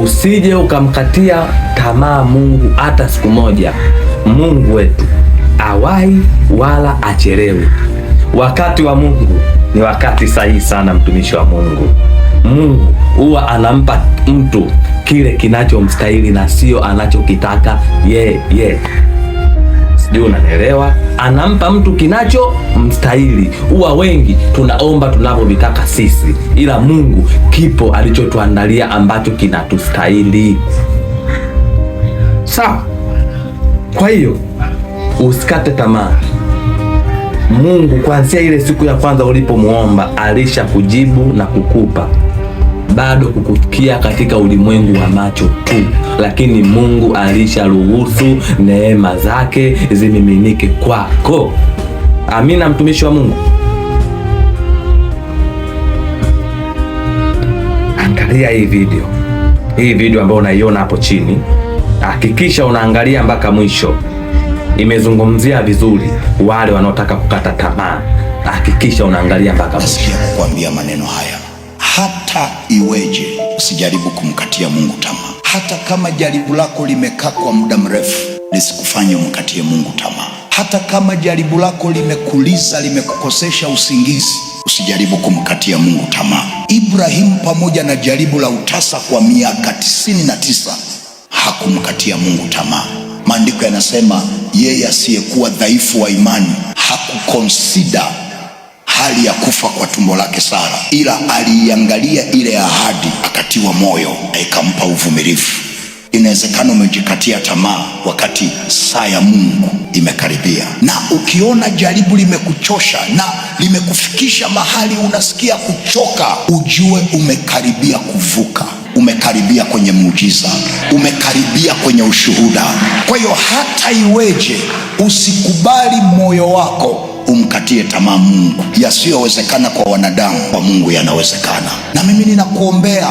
Usije ukamkatia tamaa Mungu hata siku moja. Mungu wetu awahi wala achelewe. Wakati wa Mungu ni wakati sahihi sana, mtumishi wa Mungu. Mungu huwa anampa mtu kile kinachomstahili na sio anachokitaka yeye. Sijui unanielewa? Anampa mtu kinachomstahili. Huwa wengi tunaomba tunavyovitaka sisi, ila Mungu kipo alichotuandalia ambacho kinatustahili. Sawa? Kwa hiyo usikate tamaa. Mungu kuanzia ile siku ya kwanza ulipomuomba alisha kujibu na kukupa, bado kukufikia katika ulimwengu wa macho tu, lakini Mungu alisharuhusu neema zake zimiminike kwako. Amina, mtumishi wa Mungu. Angalia hii video ambayo unaiona hapo chini, hakikisha unaangalia mpaka mwisho. Imezungumzia vizuri wale wanaotaka kukata tamaa. Hakikisha unaangalia mpaka mwisho. Nasikia kukuambia maneno haya, hata iweje usijaribu kumkatia Mungu tamaa. Hata kama jaribu lako limekaa kwa muda mrefu, lisikufanye umkatie Mungu tamaa. Hata kama jaribu lako limekuliza, limekukosesha usingizi, usijaribu kumkatia Mungu tamaa. Ibrahimu pamoja na jaribu la utasa kwa miaka 99 hakumkatia Mungu tamaa. Maandiko yanasema yeye asiyekuwa dhaifu wa imani hakukonsida hali ya kufa kwa tumbo lake Sara, ila aliiangalia ile ahadi akatiwa moyo na ikampa uvumilivu. Inawezekana umejikatia tamaa wakati saa ya Mungu imekaribia, na ukiona jaribu limekuchosha na limekufikisha mahali unasikia kuchoka, ujue umekaribia kuvuka. Umekaribia kwenye muujiza, umekaribia kwenye ushuhuda. Kwa hiyo hata iweje, usikubali moyo wako umkatie tamaa Mungu. Yasiyowezekana kwa wanadamu, kwa Mungu yanawezekana. Na mimi ninakuombea,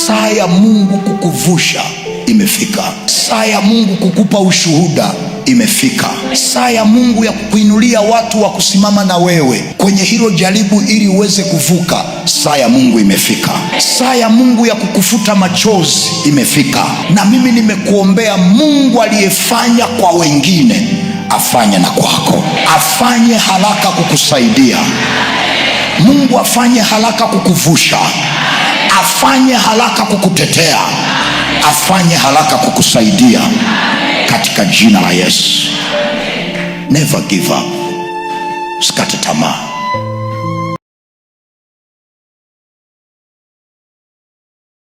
saa ya Mungu kukuvusha imefika. Saa ya Mungu kukupa ushuhuda imefika. Saa ya Mungu ya kukuinulia watu wa kusimama na wewe kwenye hilo jaribu ili uweze kuvuka. Saa ya Mungu imefika. Saa ya Mungu ya kukufuta machozi imefika. Na mimi nimekuombea, Mungu aliyefanya kwa wengine afanye na kwako. Afanye haraka kukusaidia. Mungu afanye haraka kukuvusha. Afanye haraka kukutetea. Afanye haraka kukusaidia katika jina la Yesu. Never give up. Usikate tamaa.